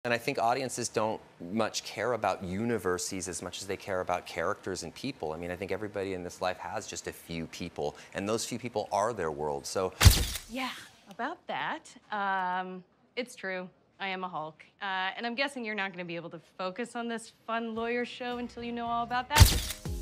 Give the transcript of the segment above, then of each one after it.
And I think audiences don't much care about universes as much as they care about characters and people. I mean, I think everybody in this life has just a few people, and those few people are their world, so. Yeah, about that, it's true. I am a Hulk. And I'm guessing you're not gonna be able to focus on this fun lawyer show until you know all about that.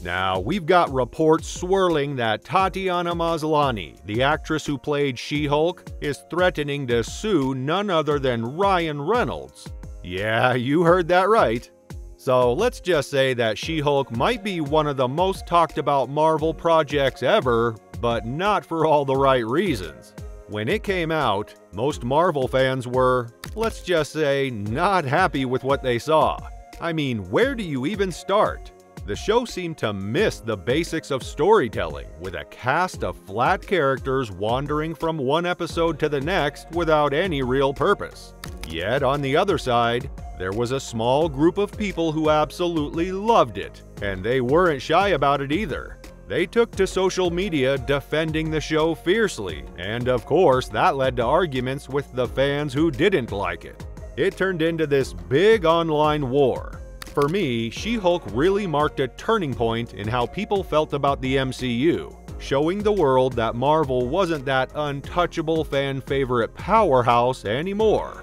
Now, we've got reports swirling that Tatiana Maslany, the actress who played She-Hulk, is threatening to sue none other than Ryan Reynolds. Yeah, you heard that right. So let's just say that She-Hulk might be one of the most talked about Marvel projects ever, but not for all the right reasons. When it came out, most Marvel fans were, let's just say, not happy with what they saw. I mean, where do you even start? The show seemed to miss the basics of storytelling, with a cast of flat characters wandering from one episode to the next without any real purpose. Yet, on the other side, there was a small group of people who absolutely loved it, and they weren't shy about it either. They took to social media defending the show fiercely, and of course that led to arguments with the fans who didn't like it. It turned into this big online war. For me, She-Hulk really marked a turning point in how people felt about the MCU, showing the world that Marvel wasn't that untouchable fan favorite powerhouse anymore.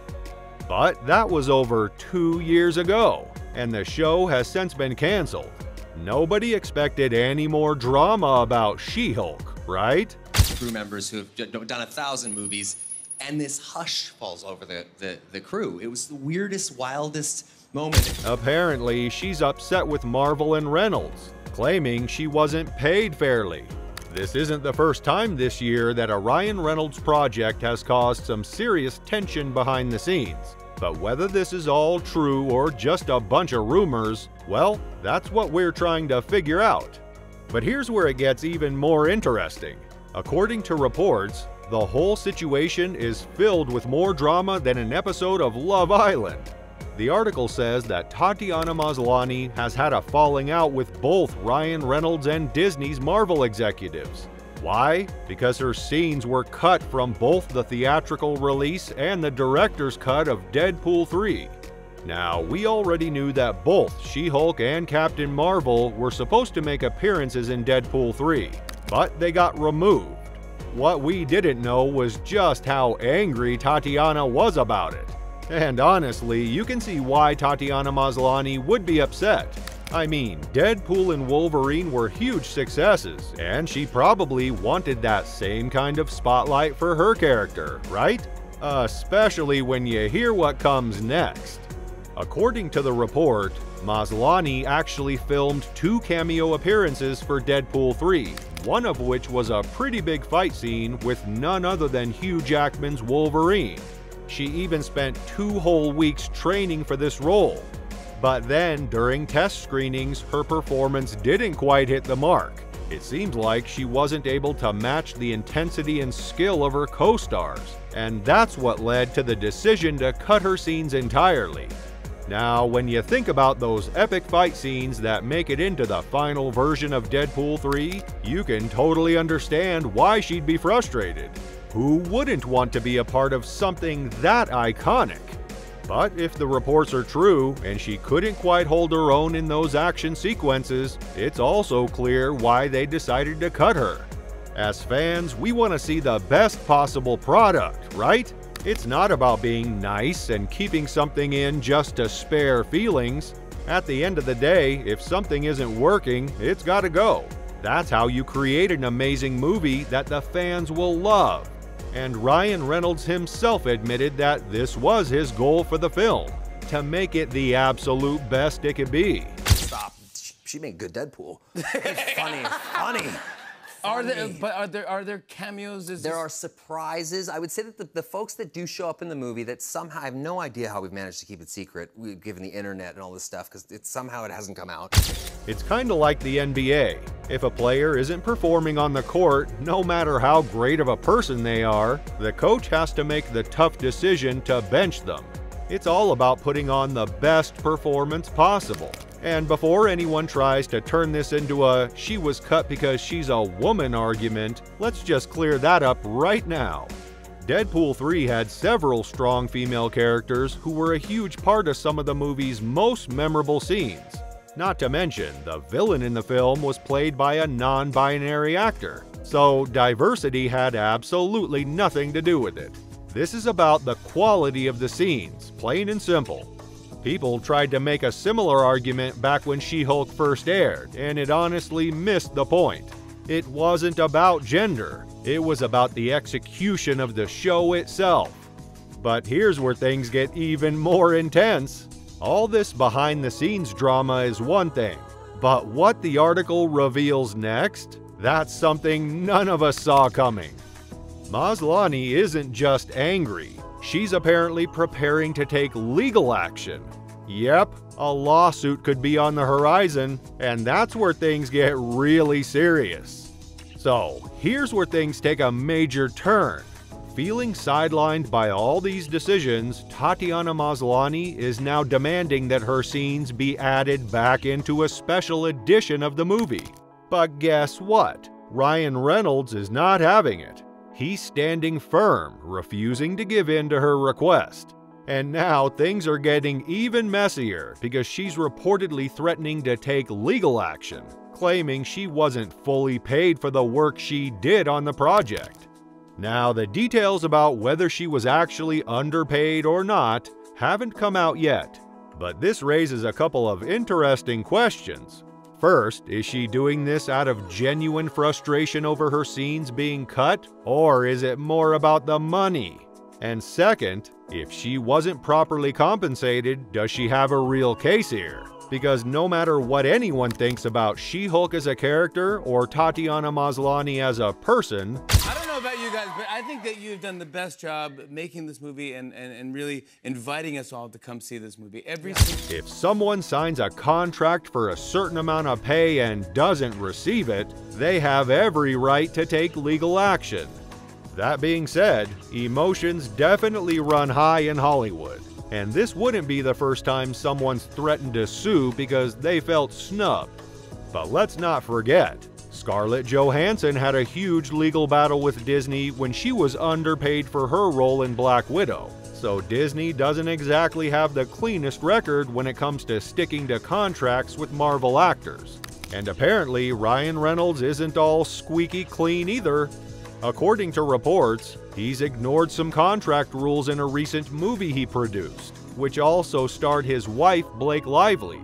But that was over 2 years ago, and the show has since been canceled. Nobody expected any more drama about She-Hulk, right? Crew members who have done 1,000 movies, and this hush falls over the crew. It was the weirdest, wildest moment. Apparently, she's upset with Marvel and Reynolds, claiming she wasn't paid fairly. This isn't the first time this year that a Ryan Reynolds project has caused some serious tension behind the scenes. But whether this is all true or just a bunch of rumors, well, that's what we're trying to figure out. But here's where it gets even more interesting. According to reports, the whole situation is filled with more drama than an episode of Love Island. The article says that Tatiana Maslany has had a falling out with both Ryan Reynolds and Disney's Marvel executives. Why? Because her scenes were cut from both the theatrical release and the director's cut of Deadpool 3. Now, we already knew that both She-Hulk and Captain Marvel were supposed to make appearances in Deadpool 3, but they got removed. What we didn't know was just how angry Tatiana was about it. And honestly, you can see why Tatiana Maslany would be upset. I mean, Deadpool and Wolverine were huge successes, and she probably wanted that same kind of spotlight for her character, right? Especially when you hear what comes next. According to the report, Maslany actually filmed 2 cameo appearances for Deadpool 3, one of which was a pretty big fight scene with none other than Hugh Jackman's Wolverine. She even spent 2 whole weeks training for this role. But then, during test screenings, her performance didn't quite hit the mark. It seemed like she wasn't able to match the intensity and skill of her co-stars, and that's what led to the decision to cut her scenes entirely. Now, when you think about those epic fight scenes that make it into the final version of Deadpool 3, you can totally understand why she'd be frustrated. Who wouldn't want to be a part of something that iconic? But if the reports are true, and she couldn't quite hold her own in those action sequences, it's also clear why they decided to cut her. As fans, we want to see the best possible product, right? It's not about being nice and keeping something in just to spare feelings. At the end of the day, if something isn't working, it's gotta go. That's how you create an amazing movie that the fans will love. And Ryan Reynolds himself admitted that this was his goal for the film, to make it the absolute best it could be. Stop. She made good Deadpool. It's funny. Are there cameos? There are surprises. I would say that the folks that do show up in the movie that somehow, I have no idea how we've managed to keep it secret, given the internet and all this stuff, because somehow it hasn't come out. It's kind of like the NBA. If a player isn't performing on the court, no matter how great of a person they are, the coach has to make the tough decision to bench them. It's all about putting on the best performance possible. And before anyone tries to turn this into a "she was cut because she's a woman" argument, let's just clear that up right now. Deadpool 3 had several strong female characters who were a huge part of some of the movie's most memorable scenes. Not to mention, the villain in the film was played by a non-binary actor, so diversity had absolutely nothing to do with it. This is about the quality of the scenes, plain and simple. People tried to make a similar argument back when She-Hulk first aired, and it honestly missed the point. It wasn't about gender, it was about the execution of the show itself. But here's where things get even more intense. All this behind-the-scenes drama is one thing, but what the article reveals next? That's something none of us saw coming. Maslany isn't just angry, she's apparently preparing to take legal action. Yep, a lawsuit could be on the horizon, and that's where things get really serious. So, here's where things take a major turn. Feeling sidelined by all these decisions, Tatiana Maslany is now demanding that her scenes be added back into a special edition of the movie. But guess what? Ryan Reynolds is not having it. He's standing firm, refusing to give in to her request. And now things are getting even messier because she's reportedly threatening to take legal action, claiming she wasn't fully paid for the work she did on the project. Now, the details about whether she was actually underpaid or not haven't come out yet, but this raises a couple of interesting questions. First, is she doing this out of genuine frustration over her scenes being cut, or is it more about the money? And second, if she wasn't properly compensated, does she have a real case here? Because no matter what anyone thinks about She-Hulk as a character or Tatiana Maslany as a person, I don't know about you guys, but I think that you've done the best job making this movie and really inviting us all to come see this movie. If someone signs a contract for a certain amount of pay and doesn't receive it, they have every right to take legal action. That being said, emotions definitely run high in Hollywood, and this wouldn't be the first time someone's threatened to sue because they felt snubbed. But let's not forget, Scarlett Johansson had a huge legal battle with Disney when she was underpaid for her role in Black Widow, so Disney doesn't exactly have the cleanest record when it comes to sticking to contracts with Marvel actors. And apparently Ryan Reynolds isn't all squeaky clean either. According to reports, he's ignored some contract rules in a recent movie he produced, which also starred his wife, Blake Lively.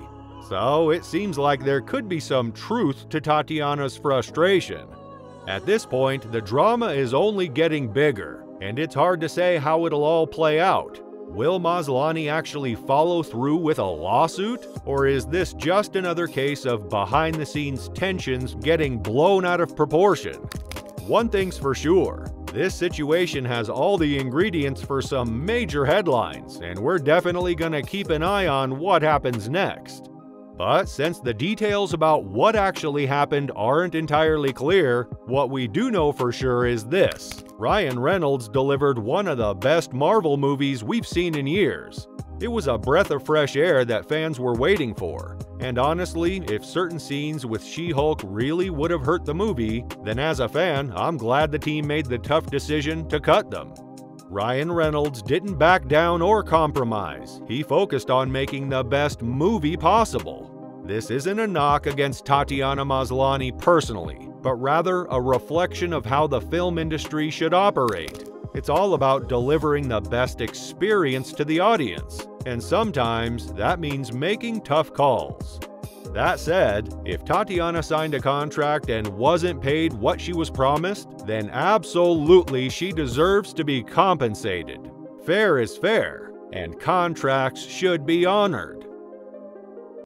So it seems like there could be some truth to Tatiana's frustration. At this point, the drama is only getting bigger, and it's hard to say how it'll all play out. Will Maslany actually follow through with a lawsuit? Or is this just another case of behind-the-scenes tensions getting blown out of proportion? One thing's for sure, this situation has all the ingredients for some major headlines, and we're definitely gonna keep an eye on what happens next. But since the details about what actually happened aren't entirely clear, what we do know for sure is this: Ryan Reynolds delivered one of the best Marvel movies we've seen in years. It was a breath of fresh air that fans were waiting for. And honestly, if certain scenes with She-Hulk really would have hurt the movie, then as a fan, I'm glad the team made the tough decision to cut them. Ryan Reynolds didn't back down or compromise. He focused on making the best movie possible. This isn't a knock against Tatiana Maslany personally, but rather a reflection of how the film industry should operate. It's all about delivering the best experience to the audience, and sometimes that means making tough calls. That said, if Tatiana signed a contract and wasn't paid what she was promised, then absolutely she deserves to be compensated. Fair is fair, and contracts should be honored.